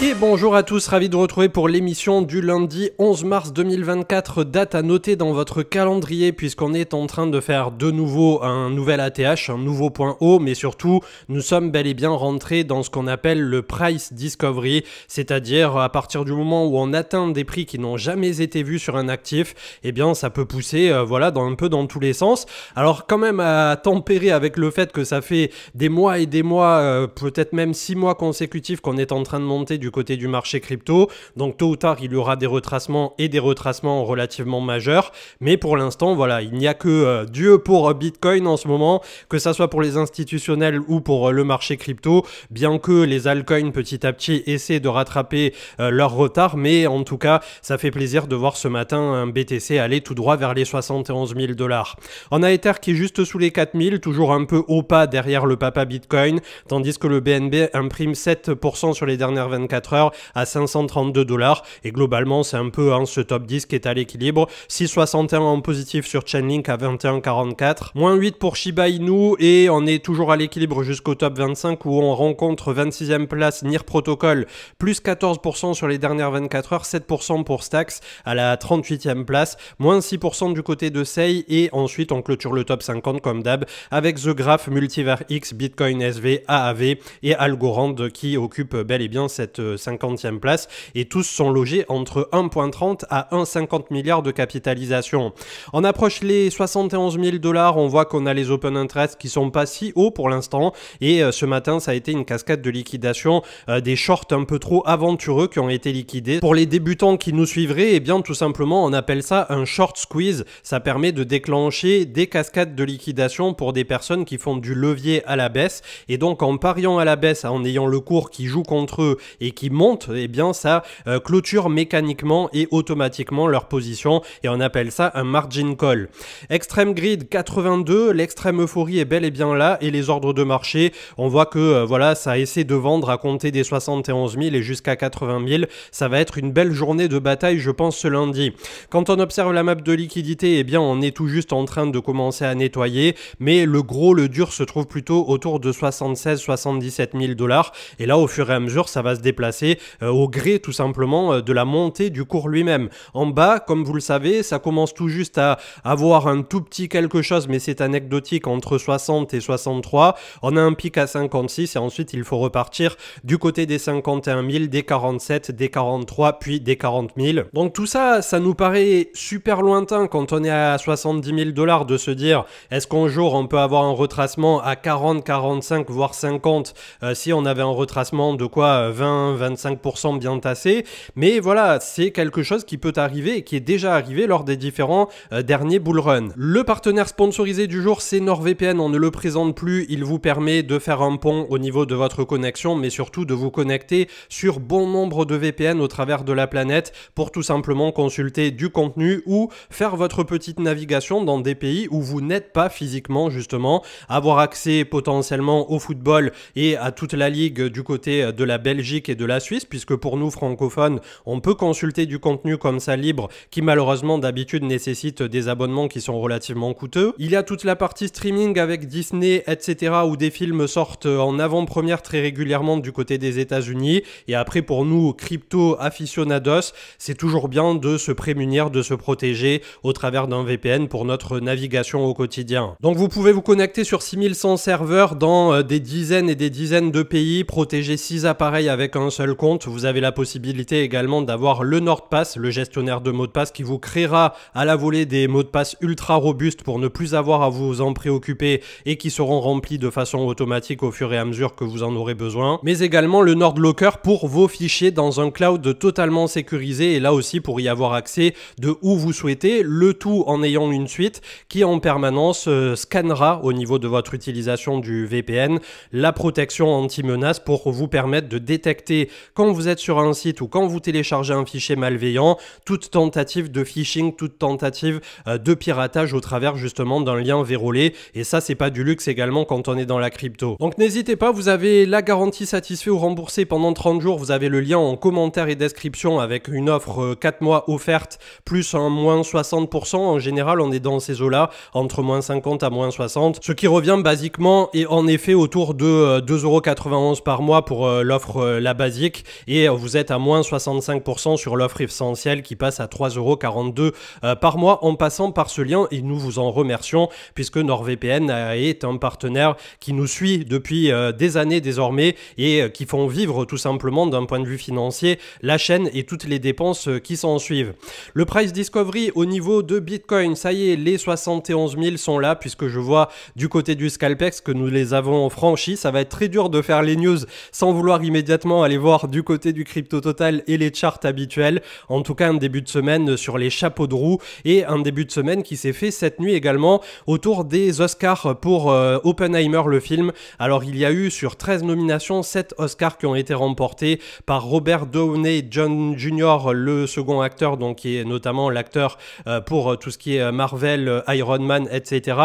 Et bonjour à tous, ravi de vous retrouver pour l'émission du lundi 11 mars 2024, date à noter dans votre calendrier puisqu'on est en train de faire de nouveau un nouvel ATH, un nouveau point haut, mais surtout nous sommes bel et bien rentrés dans ce qu'on appelle le price discovery, c'est-à-dire à partir du moment où on atteint des prix qui n'ont jamais été vus sur un actif, eh bien ça peut pousser un peu dans tous les sens. Alors quand même à tempérer avec le fait que ça fait des mois et des mois, peut-être même 6 mois consécutifs qu'on est en train de monter du côté du marché crypto, donc tôt ou tard il y aura des retracements et des retracements relativement majeurs, mais pour l'instant voilà, il n'y a que Dieu pour Bitcoin en ce moment, que ça soit pour les institutionnels ou pour le marché crypto, bien que les altcoins petit à petit essaient de rattraper leur retard, mais en tout cas ça fait plaisir de voir ce matin un BTC aller tout droit vers les 71 000 $. On a Ether qui est juste sous les 4000, toujours un peu au pas derrière le papa Bitcoin, tandis que le BNB imprime 7% sur les dernières 24 heures à 532 $, et globalement c'est un peu ce top 10 qui est à l'équilibre. 6,61 en positif sur Chainlink à 21,44, moins 8 pour Shiba Inu, et on est toujours à l'équilibre jusqu'au top 25 où on rencontre 26e place NIR Protocol, plus 14% sur les dernières 24 heures, 7% pour Stacks à la 38e place, moins 6% du côté de Sei, et ensuite on clôture le top 50 comme d'hab avec The Graph, Multiver X, Bitcoin SV, AAV et Algorand qui occupe bel et bien cette 50e place, et tous sont logés entre 1,30 à 1,50 milliards de capitalisation. On approche les 71 000 $, on voit qu'on a les open interest qui sont pas si hauts pour l'instant, et ce matin ça a été une cascade de liquidation, des shorts un peu trop aventureux qui ont été liquidés. Pour les débutants qui nous suivraient, eh bien tout simplement on appelle ça un short squeeze, ça permet de déclencher des cascades de liquidation pour des personnes qui font du levier à la baisse, et donc en pariant à la baisse, en ayant le cours qui joue contre eux et qui monte, eh bien ça clôture mécaniquement et automatiquement leur position, et on appelle ça un margin call. Extreme Grid 82, l'extrême euphorie est bel et bien là, et les ordres de marché, on voit que voilà, ça essaie de vendre à compter des 71 000 et jusqu'à 80 000, ça va être une belle journée de bataille je pense ce lundi. Quand on observe la map de liquidité, eh bien on est tout juste en train de commencer à nettoyer, mais le gros, le dur se trouve plutôt autour de 76-77 000 $, et là au fur et à mesure ça va se déplacer au gré tout simplement de la montée du cours lui-même. En bas, comme vous le savez, ça commence tout juste à avoir un tout petit quelque chose, mais c'est anecdotique, entre 60 et 63. On a un pic à 56 et ensuite il faut repartir du côté des 51 000, des 47, des 43, puis des 40 000. Donc tout ça, ça nous paraît super lointain quand on est à 70 000 $ de se dire est-ce qu'un jour on peut avoir un retracement à 40, 45, voire 50 si on avait un retracement de quoi 20, 25% bien tassé, mais voilà, c'est quelque chose qui peut arriver et qui est déjà arrivé lors des différents derniers bull run. Le partenaire sponsorisé du jour, c'est NordVPN, on ne le présente plus, il vous permet de faire un pont au niveau de votre connexion, mais surtout de vous connecter sur bon nombre de VPN au travers de la planète pour tout simplement consulter du contenu ou faire votre petite navigation dans des pays où vous n'êtes pas physiquement justement, avoir accès potentiellement au football et à toute la ligue du côté de la Belgique et de la Suisse, puisque pour nous francophones, on peut consulter du contenu comme ça libre, qui malheureusement d'habitude nécessite des abonnements qui sont relativement coûteux. Il y a toute la partie streaming avec Disney, etc., où des films sortent en avant-première très régulièrement du côté des États-Unis, et après pour nous crypto aficionados, c'est toujours bien de se prémunir, de se protéger au travers d'un VPN pour notre navigation au quotidien. Donc vous pouvez vous connecter sur 6100 serveurs dans des dizaines et des dizaines de pays, protéger 6 appareils avec un seul compte. Vous avez la possibilité également d'avoir le NordPass, le gestionnaire de mots de passe qui vous créera à la volée des mots de passe ultra robustes pour ne plus avoir à vous en préoccuper et qui seront remplis de façon automatique au fur et à mesure que vous en aurez besoin. Mais également le NordLocker pour vos fichiers dans un cloud totalement sécurisé, et là aussi pour y avoir accès de où vous souhaitez, le tout en ayant une suite qui en permanence scannera au niveau de votre utilisation du VPN la protection anti-menace pour vous permettre de détecter quand vous êtes sur un site ou quand vous téléchargez un fichier malveillant, toute tentative de phishing, toute tentative de piratage au travers justement d'un lien vérolé, et ça c'est pas du luxe également quand on est dans la crypto. Donc n'hésitez pas, vous avez la garantie satisfait ou remboursé pendant 30 jours, vous avez le lien en commentaire et description avec une offre 4 mois offerte plus un moins 60%, en général on est dans ces eaux-là, entre moins 50 à moins 60, ce qui revient basiquement et en effet autour de 2,91 € par mois pour l'offre la basique basique et vous êtes à moins 65% sur l'offre essentielle qui passe à 3,42 € par mois en passant par ce lien et nous vous en remercions puisque NordVPN est un partenaire qui nous suit depuis des années désormais et qui font vivre tout simplement d'un point de vue financier la chaîne et toutes les dépenses qui s'en suivent. Le price discovery au niveau de Bitcoin, ça y est, les 71 000 sont là puisque je vois du côté du Scalpex que nous les avons franchis. Ça va être très dur de faire les news sans vouloir immédiatement aller voir du côté du Crypto Total et les charts habituels. En tout cas, un début de semaine sur les chapeaux de roue et un début de semaine qui s'est fait cette nuit également autour des Oscars pour Oppenheimer le film. Alors il y a eu sur 13 nominations 7 Oscars qui ont été remportés par Robert Downey Jr., le second acteur, donc qui est notamment l'acteur pour tout ce qui est Marvel, Iron Man, etc.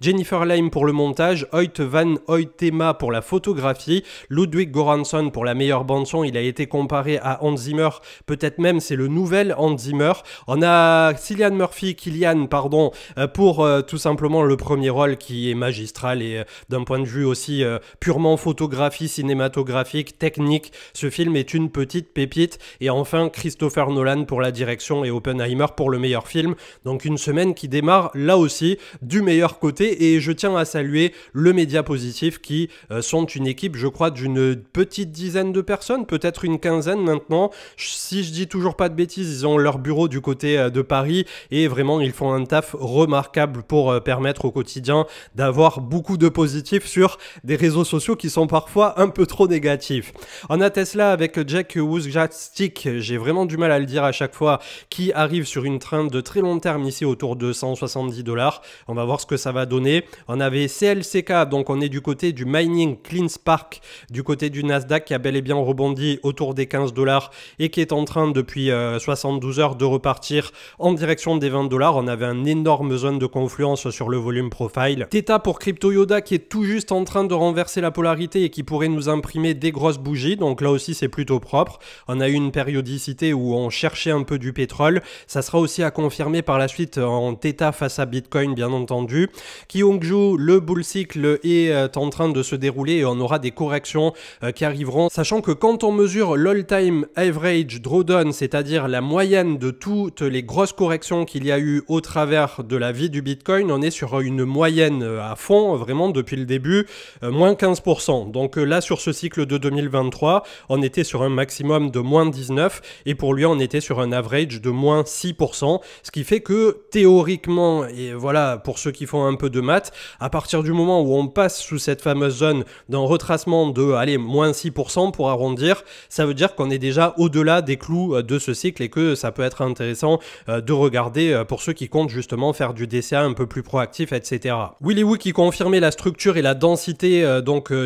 Jennifer Lame pour le montage, Hoyt van Hoytema pour la photographie, Ludwig Göransson pour la meilleure bande-son. Il a été comparé à Hans Zimmer, peut-être même c'est le nouvel Hans Zimmer. On a Cillian pardon, pour tout simplement le premier rôle qui est magistral et d'un point de vue aussi purement photographie, cinématographique, technique. Ce film est une petite pépite. Et enfin Christopher Nolan pour la direction et Oppenheimer pour le meilleur film. Donc une semaine qui démarre là aussi du meilleur côté et je tiens à saluer le Média Positif qui sont une équipe, je crois, d'une petite dizaine de personnes, peut-être une quinzaine maintenant. Si je dis toujours pas de bêtises, ils ont leur bureau du côté de Paris et vraiment ils font un taf remarquable pour permettre au quotidien d'avoir beaucoup de positifs sur des réseaux sociaux qui sont parfois un peu trop négatifs. On a Tesla avec Jack Wyszynski, j'ai vraiment du mal à le dire à chaque fois, qui arrive sur une trend de très long terme ici autour de 170 $. On va voir ce que ça va donner. On avait CLCK, donc on est du côté du mining Clean Spark, du côté du Nasdaq qui a bel et bien rebondi autour des 15 $ et qui est en train depuis 72 heures de repartir en direction des 20 $. On avait un énorme zone de confluence sur le volume profile. Theta pour Crypto Yoda qui est tout juste en train de renverser la polarité et qui pourrait nous imprimer des grosses bougies, donc là aussi c'est plutôt propre. On a eu une périodicité où on cherchait un peu du pétrole, ça sera aussi à confirmer par la suite en Theta face à Bitcoin bien entendu. Kyungju, le bull cycle est en train de se dérouler et on aura des corrections qui arriveront, sachant que quand on mesure l'all-time average drawdown, c'est-à-dire la moyenne de toutes les grosses corrections qu'il y a eu au travers de la vie du Bitcoin, on est sur une moyenne à fond, vraiment depuis le début, moins 15%. Donc là, sur ce cycle de 2023, on était sur un maximum de moins 19 et pour lui, on était sur un average de moins 6%, ce qui fait que théoriquement, et voilà, pour ceux qui font un peu de maths, à partir du moment où on passe sous cette fameuse zone d'un retracement de, allez, moins 6% pour arrondir, ça veut dire qu'on est déjà au-delà des clous de ce cycle et que ça peut être intéressant de regarder pour ceux qui comptent justement faire du DCA un peu plus proactif, etc. Willy Woo qui confirmait la structure et la densité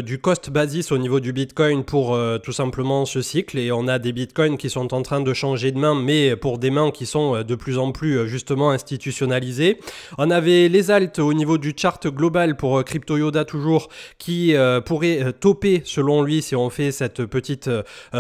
du cost basis au niveau du Bitcoin pour tout simplement ce cycle, et on a des Bitcoins qui sont en train de changer de main, mais pour des mains qui sont de plus en plus justement institutionnalisées. On avait les alts au niveau du chart global pour Crypto Yoda toujours qui pourrait topper selon lui si on fait cette petite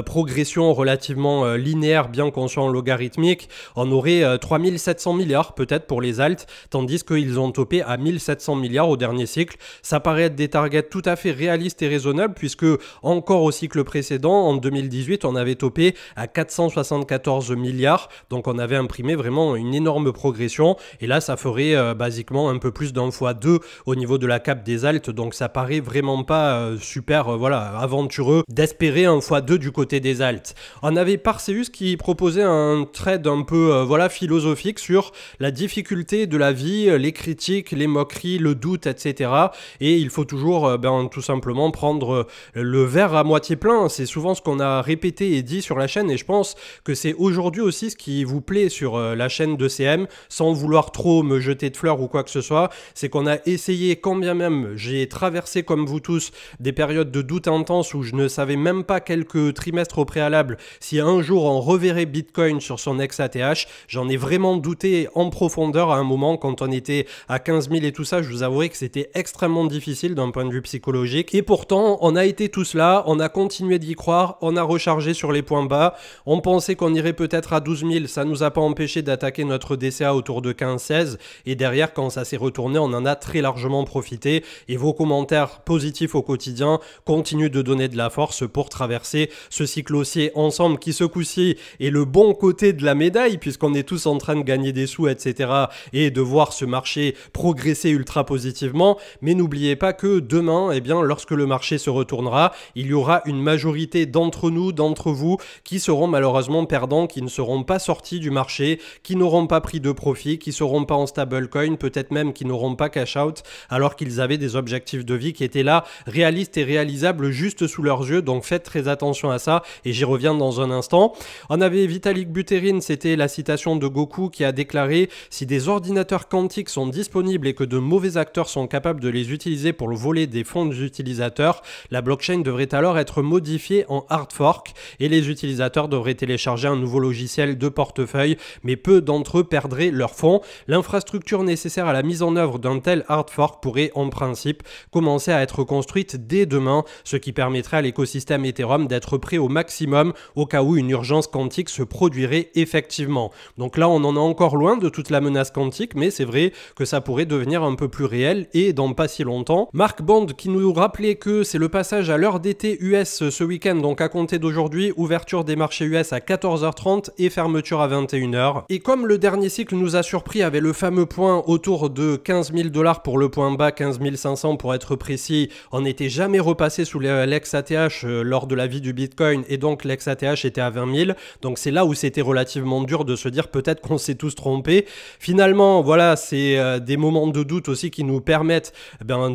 progression relativement linéaire bien qu'on soit en logarithmique. On aurait 3700 milliards peut-être pour les alts, tandis qu'ils ont topé à 1700 milliards au dernier cycle. Ça paraît être des targets tout à fait réalistes et raisonnables puisque encore au cycle précédent, en 2018, on avait topé à 474 milliards. Donc on avait imprimé vraiment une énorme progression et là ça ferait basiquement un peu plus d'un fois 2 au niveau de la cape des alts. Donc ça paraît vraiment pas super voilà, aventureux d'espérer un fois 2 du côté des alts. On avait Parseus qui proposait un trade un peu voilà, philosophique sur la difficulté de la vie, les critiques, les moqueries, le doute, etc. Et il faut toujours tout simplement prendre le verre à moitié plein. C'est souvent ce qu'on a répété et dit sur la chaîne et je pense que c'est aujourd'hui aussi ce qui vous plaît sur la chaîne de CM, sans vouloir trop me jeter de fleurs ou quoi que ce soit. C'est qu'on a essayé, quand bien même j'ai traversé comme vous tous des périodes de doute intense où je ne savais même pas quelques trimestres au préalable si un jour on reverrait Bitcoin sur son ex-ATH. J'en ai vraiment douté en profondeur à un moment quand on était à 15 000 et tout ça. Je vous avouerai que c'était extrêmement difficile d'un point de vue psychologique et pourtant on a été tous là, on a continué d'y croire, on a rechargé sur les points bas, on pensait qu'on irait peut-être à 12 000, ça nous a pas empêché d'attaquer notre DCA autour de 15-16 et derrière quand ça s'est retourné on en a très largement profité et vos commentaires positifs au quotidien continuent de donner de la force pour traverser traverser ce cycle haussier ensemble qui ce coup-ci est le bon côté de la médaille puisqu'on est tous en train de gagner des sous, etc. et de voir ce marché progresser ultra positivement. Mais n'oubliez pas que demain, eh bien, lorsque le marché se retournera, il y aura une majorité d'entre nous, d'entre vous, qui seront malheureusement perdants, qui ne seront pas sortis du marché, qui n'auront pas pris de profit, qui seront pas en stablecoin, peut-être même qui n'auront pas cash out, alors qu'ils avaient des objectifs de vie qui étaient là, réalistes et réalisables juste sous leurs yeux. Donc faites très attention à ça et j'y reviens dans un instant. On avait Vitalik Buterin, c'était la citation de Goku qui a déclaré: si des ordinateurs quantiques sont disponibles et que de mauvais acteurs sont capables de les utiliser pour le voler des fonds des utilisateurs, la blockchain devrait alors être modifiée en hard fork et les utilisateurs devraient télécharger un nouveau logiciel de portefeuille, mais peu d'entre eux perdraient leurs fonds. L'infrastructure nécessaire à la mise en œuvre d'un tel hard fork pourrait en principe commencer à être construite dès demain, ce qui permettrait à l'écosystème Ethereum d'être prêt au maximum au cas où une urgence quantique se produirait effectivement. Donc là, on en est encore loin de toute la menace quantique, mais c'est vrai que ça pourrait devenir un peu plus réel et dans pas si longtemps. Mark Bond qui nous rappelait que c'est le passage à l'heure d'été US ce week-end, donc à compter d'aujourd'hui, ouverture des marchés US à 14h30 et fermeture à 21h. Et comme le dernier cycle nous a surpris avec le fameux point autour de 15 000 $ pour le point bas, 15 500 pour être précis, on n'était jamais repassé sous l'ex-ATH lors de la vie du Bitcoin et donc l'ex-ATH était à 20 000. Donc c'est là où c'était relativement dur de se dire peut-être qu'on s'est tous trompés. Finalement, voilà, c'est des moments de doute aussi qui nous permettent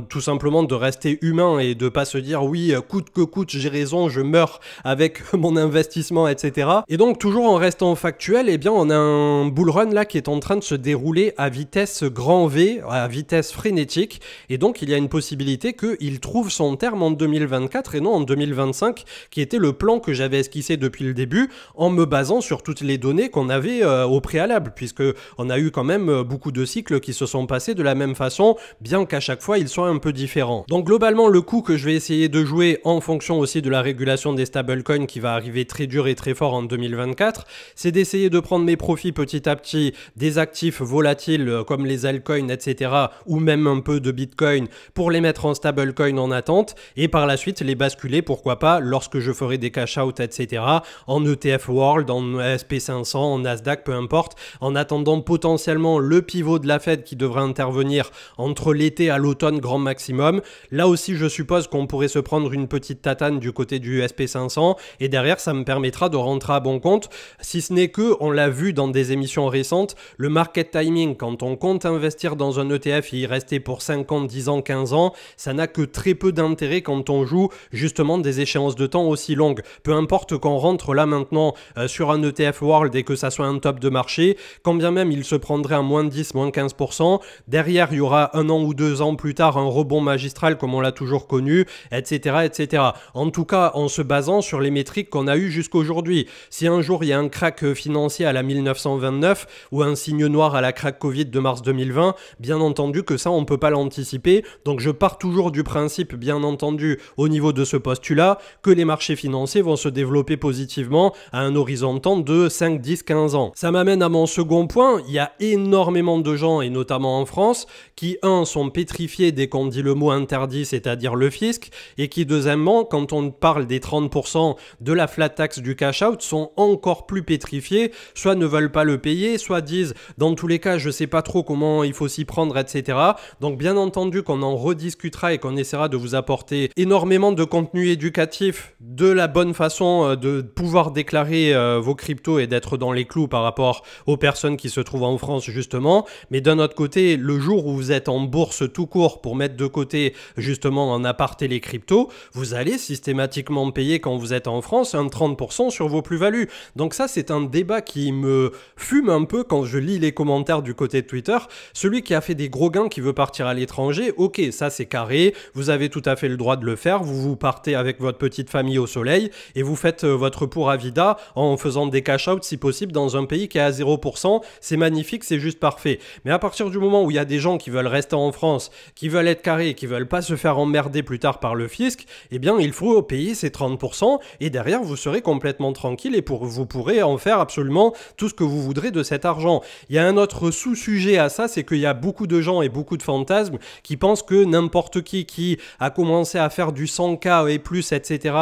tout simplement de rester humain et de pas se dire oui, coûte que coûte, j'ai raison, je meurs avec mon investissement, etc. Et donc toujours en restant factuel, eh bien on a un bull run là qui est en train de se dérouler à vitesse grand V, à vitesse frénétique, et donc il y a une possibilité qu'il trouve son terme en 2024 et non en 2025, qui était le plan que j'avais esquissé depuis le début, en me basant sur toutes les données qu'on avait au préalable, puisque on a eu quand même beaucoup de cycles qui se sont passés de la même façon, bien qu'à chaque fois ils soient un peu différents. Donc globalement, le coup que je vais essayer de jouer en fonction aussi de la régulation des stablecoins qui va arriver très dur et très fort en 2024, c'est d'essayer de prendre mes profits petit à petit des actifs volatiles comme les altcoins, etc., ou même un peu de Bitcoin pour les mettre en stablecoin en attente et par la suite les basculer, pourquoi pas, lorsque je ferai des cash out, etc., en ETF World, en SP500, en Nasdaq, peu importe, en attendant potentiellement le pivot de la Fed qui devrait intervenir entre l'été à l'automne grand maximum. Là aussi, je suppose qu'on pourrait se prendre une petite tatane du côté du SP500 et derrière, ça me permettra de rentrer à bon compte, si ce n'est que, on l'a vu dans des émissions récentes, le market timing, quand on compte investir dans un ETF et y rester pour 5 ans, 10 ans, 15 ans, ça n'a que très peu d'intérêt quand on joue justement des échéances de temps aussi longues. Peu importe qu'on rentre là maintenant sur un ETF World et que ça soit un top de marché, quand bien même il se prendrait à moins 10, moins 15%, derrière il y aura 1 an ou 2 ans plus tard un rebond magistral comme on l'a toujours connu, etc., etc. En tout cas, en se basant sur les métriques qu'on a eues jusqu'aujourd'hui. Si un jour il y a un crack financier à la 1929 ou un signe noir à la crack Covid de mars 2020, bien entendu que ça on peut pas l'anticiper, donc je pars toujours du principe, bien entendu, au niveau de ce postulat, que les marchés financiers vont se développer positivement à un horizon de temps de 5, 10, 15 ans. Ça m'amène à mon second point, il y a énormément de gens, et notamment en France, qui, sont pétrifiés dès qu'on dit le mot interdit, c'est-à-dire le fisc, et qui, deuxièmement, quand on parle des 30% de la flat tax du cash out, sont encore plus pétrifiés, soit ne veulent pas le payer, soit disent, dans tous les cas, je sais pas trop comment il faut s'y prendre, etc. Donc bien entendu qu'on en rediscutera et qu'on essaiera de vous apporter énormément de contenu éducatif, de la bonne façon de pouvoir déclarer vos cryptos et d'être dans les clous par rapport aux personnes qui se trouvent en France justement. Mais d'un autre côté, le jour où vous êtes en bourse tout court pour mettre de côté justement en aparté les cryptos, vous allez systématiquement payer quand vous êtes en France un 30% sur vos plus-values. Donc ça, c'est un débat qui me fume un peu quand je lis les commentaires du côté de Twitter. Celui qui a fait des gros gains qui veut partir à l'étranger, ok, ça c'est carré, vous avez tout à fait le droit de le faire, vous partez avec votre petite famille au soleil et vous faites votre pura vida en faisant des cash-out si possible dans un pays qui est à 0%, c'est magnifique, c'est juste parfait. Mais à partir du moment où il y a des gens qui veulent rester en France, qui veulent être carrés, qui veulent pas se faire emmerder plus tard par le fisc, eh bien il faut payer ces 30% et derrière vous serez complètement tranquille et vous pourrez en faire absolument tout ce que vous voudrez de cet argent. Il y a un autre sous-sujet à ça, c'est qu'il y a beaucoup de gens et beaucoup de fantasmes qui pensent que n'importe qui a commencé à faire du 100K et plus, etc.,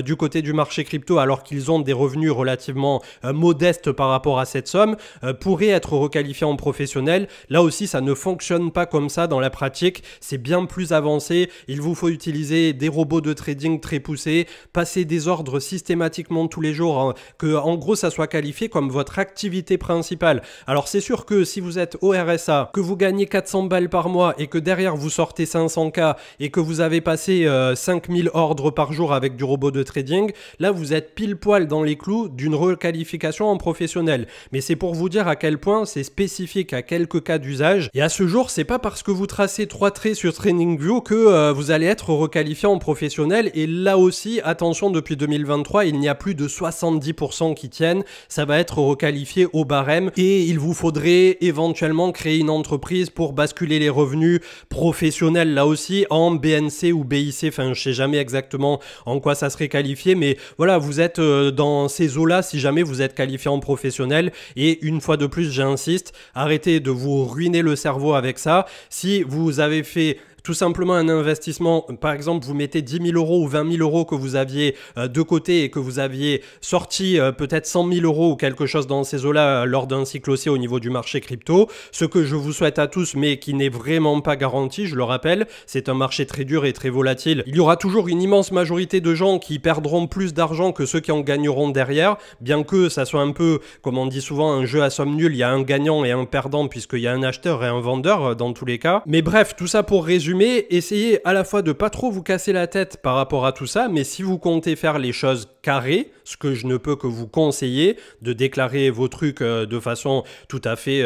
du côté du marché crypto alors qu'ils ont des revenus relativement modestes par rapport à cette somme, pourraient être requalifiés en professionnels. Là aussi, ça ne fonctionne pas comme ça dans la pratique, c'est bien plus avancé. Il vous faut utiliser des robots de trading très poussés, passer des ordres systématiquement tous les jours, hein, que en gros ça soit qualifié comme votre activité principale. Alors c'est sûr que si vous êtes au RSA, que vous gagnez 400 balles par mois et que derrière vous sortez 500K et que vous avez passé 5000 ordres par jour avec du robot de trading, là vous êtes pile poil dans les clous d'une requalification en professionnel. Mais c'est pour vous dire à quel point c'est spécifique à quelques cas d'usage. Et à ce jour, c'est pas parce que vous tracez 3 traits sur TradingView que vous allez être requalifié en professionnel. Et là aussi, attention, depuis 2023, il n'y a plus de 70% qui tiennent. Ça va être requalifié au barème et il vous faudrait éventuellement créer une entreprise pour basculer les revenus professionnels là aussi en BNC ou BIC. Enfin, je sais jamais exactement en quoi ça serait qualifié, mais voilà, vous êtes dans ces eaux-là si jamais vous êtes qualifié en professionnel. Et une fois de plus, j'insiste, arrêtez de vous ruiner le cerveau avec ça. Si vous avez fait tout simplement un investissement, par exemple vous mettez 10 000 euros ou 20 000 euros que vous aviez de côté et que vous aviez sorti peut-être 100 000 euros ou quelque chose dans ces eaux-là lors d'un cycle haussier au niveau du marché crypto, ce que je vous souhaite à tous mais qui n'est vraiment pas garanti, je le rappelle, c'est un marché très dur et très volatile. Il y aura toujours une immense majorité de gens qui perdront plus d'argent que ceux qui en gagneront derrière, bien que ça soit un peu, comme on dit souvent, un jeu à somme nulle, il y a un gagnant et un perdant puisqu'il y a un acheteur et un vendeur dans tous les cas. Mais bref, tout ça pour résumer, essayez à la fois de pas trop vous casser la tête par rapport à tout ça, mais si vous comptez faire les choses carrées, ce que je ne peux que vous conseiller, de déclarer vos trucs de façon tout à fait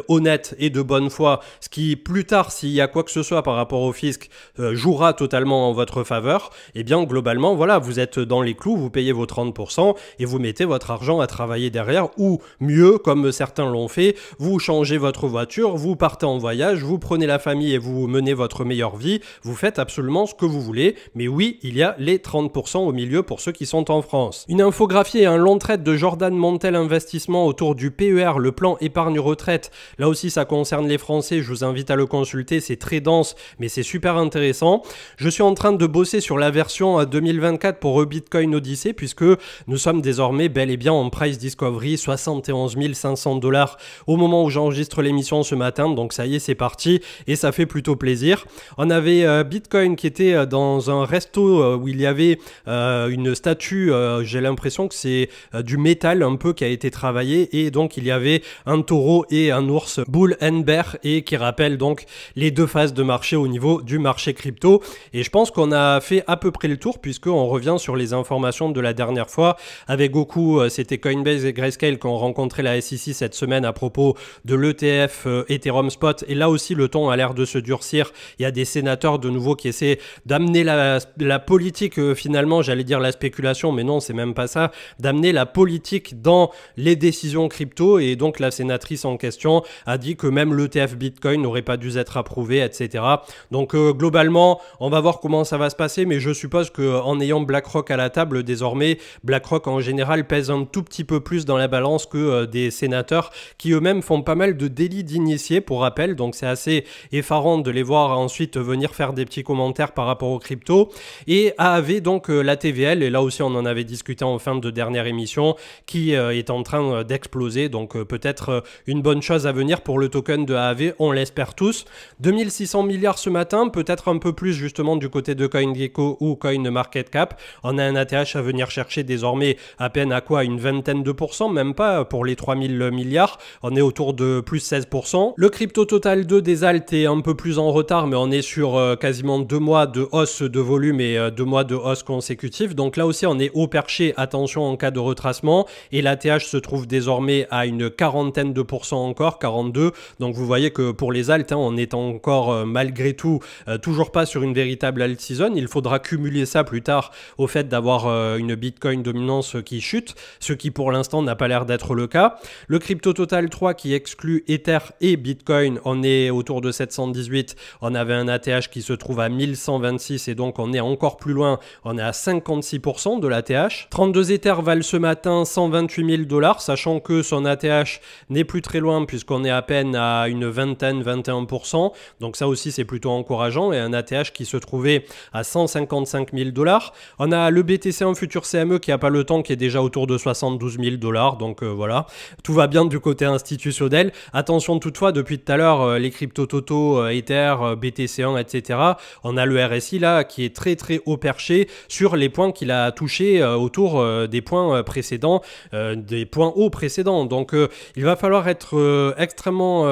honnête et de bonne foi, ce qui plus tard, s'il y a quoi que ce soit par rapport au fisc, jouera totalement en votre faveur, et bien globalement, voilà, vous êtes dans les clous, vous payez vos 30% et vous mettez votre argent à travailler derrière, ou mieux, comme certains l'ont fait, vous changez votre voiture, vous partez en voyage, vous prenez la famille et vous menez votre meilleure vie, vous faites absolument ce que vous voulez, mais oui, il y a les 30% au milieu pour ceux qui sont en France. Une infographie et un long trade de Jordan Montel Investissement autour du PER, le plan épargne retraite. Là aussi, ça concerne les Français, je vous invite à le consulter, c'est très dense, mais c'est super intéressant. Je suis en train de bosser sur la version 2024 pour Bitcoin Odyssey, puisque nous sommes désormais bel et bien en price discovery, 71 500 $ au moment où j'enregistre l'émission ce matin, donc ça y est, c'est parti, et ça fait plutôt plaisir. On avait Bitcoin qui était dans un resto où il y avait une statue, j'ai l'impression que c'est du métal un peu qui a été travaillé, et donc il y avait un taureau et un ours, bull and bear, et qui rappelle donc les deux phases de marché au niveau du marché crypto. Et je pense qu'on a fait à peu près le tour, puisqu'on revient sur les informations de la dernière fois. Avec Goku, c'était Coinbase et Grayscale qui ont rencontré la SEC cette semaine à propos de l'ETF Ethereum Spot, et là aussi le ton a l'air de se durcir. Il y a des sénateurs de nouveau qui essaient d'amener la politique, finalement, j'allais dire la spéculation, mais non, c'est même pas ça, d'amener la politique dans les décisions crypto, et donc la sénatrice en question a dit que même l'ETF Bitcoin n'aurait pas dû être approuvé, etc. Donc globalement, on va voir comment ça va se passer, mais je suppose qu'en ayant BlackRock à la table, désormais, BlackRock en général pèse un tout petit peu plus dans la balance que des sénateurs qui eux-mêmes font pas mal de délits d'initiés, pour rappel, donc c'est assez effarant de les voir ensuite venir faire des petits commentaires par rapport aux cryptos. Et AAV, donc la TVL, et là aussi on en avait discuté en fin de dernière émission, qui est en train d'exploser, donc peut-être une bonne chose à venir pour le token de AAV, on l'espère tous. 2600 milliards ce matin, peut-être un peu plus justement du côté de CoinGecko ou CoinMarketCap. On a un ATH à venir chercher désormais à peine à quoi, une vingtaine de pourcents, même pas pour les 3000 milliards, on est autour de plus 16%. Le crypto total 2 des alts est un peu plus en retard, mais on est sur quasiment 2 mois de hausse de volume et 2 mois de hausse consécutive. Donc là aussi, on est haut perché, attention en cas de retracement. Et l'ATH se trouve désormais à une quarantaine de pourcents encore, 42. Donc vous voyez que pour les alts, on est encore malgré tout toujours pas sur une véritable alt season. Il faudra cumuler ça plus tard au fait d'avoir une Bitcoin dominance qui chute, ce qui pour l'instant n'a pas l'air d'être le cas. Le crypto total 3 qui exclut Ether et Bitcoin, on est autour de 718. On avait un ATH qui se trouve à 1126 et donc on est encore plus loin. On est à 56% de l'ATH. l'ATH. 32 Ethers valent ce matin 128 000 $, sachant que son ATH n'est plus très loin puisqu'on est à peine à une vingtaine, 21%. Donc ça aussi c'est plutôt encourageant, et un ATH qui se trouvait à 155 000 $. On a le BTC en futur CME qui n'a pas le temps, qui est déjà autour de 72 000 $. Donc voilà, tout va bien du côté institutionnel. Attention toutefois, depuis tout à l'heure, les cryptos totaux, Ether, BTC1, etc. On a le RSI là qui est très très haut perché sur les points qu'il a touchés autour des points précédents, des points hauts précédents. Donc il va falloir être extrêmement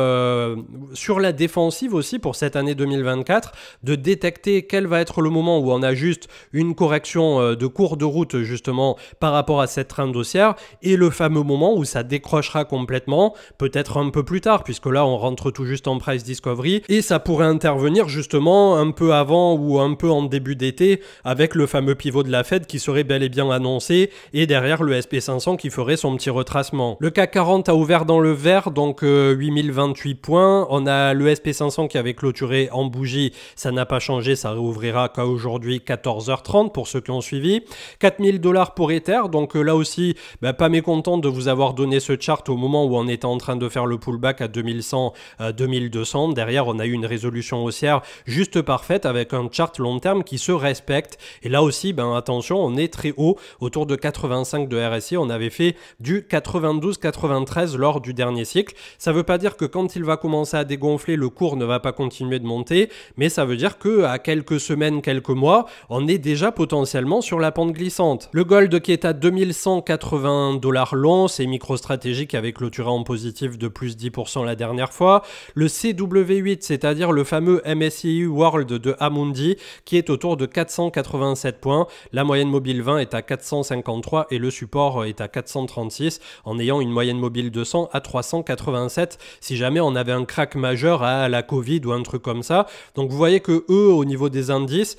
sur la défensive aussi pour cette année 2024, de détecter quel va être le moment où on a juste une correction de cours de route justement par rapport à cette trend haussière, et le fameux moment où ça décrochera complètement, peut-être un peu plus tard, puisque là on rentre tout juste en price discovery, et ça pourrait intervenir justement un peu avant ou un peu en début d'été, avec le fameux pivot de la Fed qui serait bel et bien annoncé, et derrière le SP500 qui ferait son petit retracement. Le CAC 40 a ouvert dans le vert, donc 8028 points. On a le SP500 qui avait clôturé en bougie, ça n'a pas changé, ça réouvrira qu'à aujourd'hui 14h30 pour ceux qui ont suivi. 4000 $ pour Ether, donc là aussi pas mécontent de vous avoir donné ce chart au moment où on était en train de faire le pullback à 2100, 2200. Derrière on a eu une résolution haussière juste parfaite avec un chart long terme qui se respecte, et là aussi attention, on est très haut, autour de 85 de RSI. On avait fait du 92-93 lors du dernier cycle. Ça veut pas dire que quand il va commencer à dégonfler, le cours ne va pas continuer de monter, mais ça veut dire que à quelques semaines, quelques mois, on est déjà potentiellement sur la pente glissante. Le gold qui est à 2180 $ long, c'est MicroStrategy qui avait clôturé en positif de plus 10% la dernière fois. Le CW8, c'est-à-dire le fameux MSCI World de Amundi, qui est autour de 487 points. La moyenne mobile 20 est à 453 et le support est à 436, en ayant une moyenne mobile 200 à 387 si jamais on avait un crack majeur à la Covid ou un truc comme ça. Donc vous voyez que eux, au niveau des indices,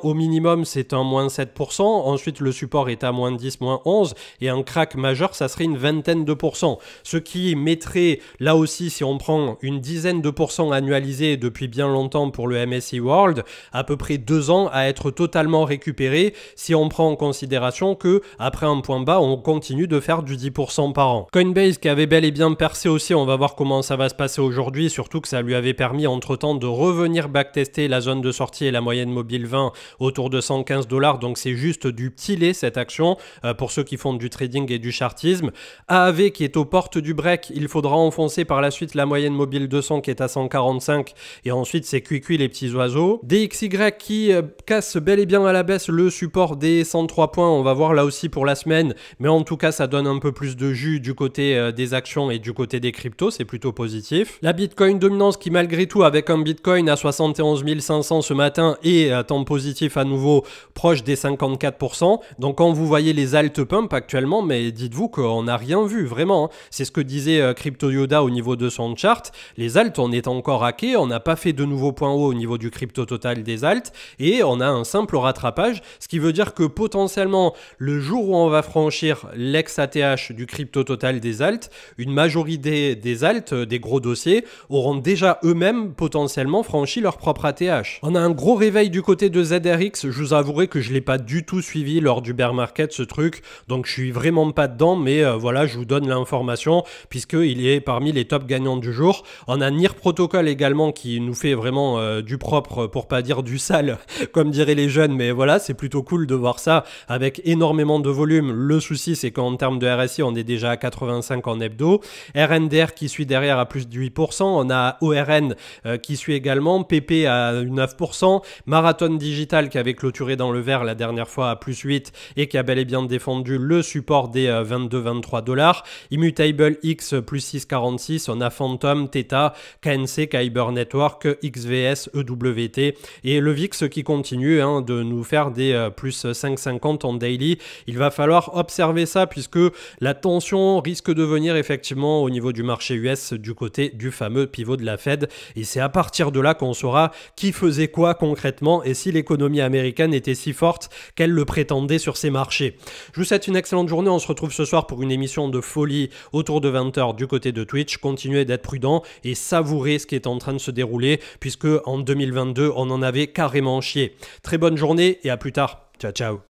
au minimum c'est un moins 7%, ensuite le support est à moins 10, moins 11, et un crack majeur ça serait une vingtaine de pourcents, ce qui mettrait là aussi, si on prend une dizaine de pourcents annualisés depuis bien longtemps pour le MSCI World, à peu près 2 ans à être totalement récupéré, si on prend en considération que après un point bas on continue de faire du 10% par an. Coinbase qui avait bel et bien percé aussi, on va voir comment ça va se passer aujourd'hui, surtout que ça lui avait permis entre temps de revenir backtester la zone de sortie et la moyenne mobile 20 autour de 115 $, donc c'est juste du petit lait cette action pour ceux qui font du trading et du chartisme. AAV qui est aux portes du break, il faudra enfoncer par la suite la moyenne mobile 200 qui est à 145, et ensuite c'est cuicui les petits oiseaux. DXY qui casse bel et bien à la baisse le support des 103 points, on va voir là aussi pour la semaine, mais en tout cas ça donne un peu plus de jus du côté des actions et du côté des cryptos, c'est plutôt positif. La Bitcoin dominance qui malgré tout, avec un Bitcoin à 71 500 ce matin et temps positif à nouveau proche des 54%, donc quand vous voyez les alt pump actuellement, mais dites-vous qu'on n'a rien vu vraiment, hein. C'est ce que disait Crypto Yoda au niveau de son chart, les alt on est encore hacké, on n'a pas fait de nouveaux points hauts au niveau du crypto total des alt, et on a un simple rattrapage, ce qui veut dire que potentiellement le jour où on va franchir l'ex-ATH du crypto total des alt, une majorité des alt, des gros dossiers, auront déjà eux-mêmes potentiellement franchi leur propre ATH. On a un gros réveil du côté de ZRX, je vous avouerai que je ne l'ai pas du tout suivi lors du bear market ce truc, donc je suis vraiment pas dedans, mais voilà, je vous donne l'information puisqu'il est parmi les top gagnants du jour. On a NIR Protocol également qui nous fait vraiment du propre, pour pas dire du sale, comme diraient les jeunes, mais voilà, c'est plutôt cool de voir ça avec énormément de volume. Le souci c'est qu'en termes de RSI on est déjà à 85 en hebdo, RNDR qui suit derrière à plus de 8%, on a ORN qui suit également, PP à 9%, Marathon Digital qui avait clôturé dans le vert la dernière fois à plus 8 et qui a bel et bien défendu le support des 22-23 $, Immutable X plus 6,46, on a Phantom, Theta, KNC, Kyber Network, XVS, EWT et le VIX qui continue de nous faire des plus 5,50 en daily. Il va falloir observer ça puisque la tension risque de venir effectivement au niveau du marché US du côté du fameux pivot de la Fed, et c'est à partir de là qu'on saura qui faisait quoi concrètement et si l'économie américaine était si forte qu'elle le prétendait sur ces marchés. Je vous souhaite une excellente journée, on se retrouve ce soir pour une émission de folie autour de 20 h du côté de Twitch. Continuez d'être prudent et savourez ce qui est en train de se dérouler puisque en 2022 on en avait carrément chié. Très bonne journée et à plus tard. Ciao ciao.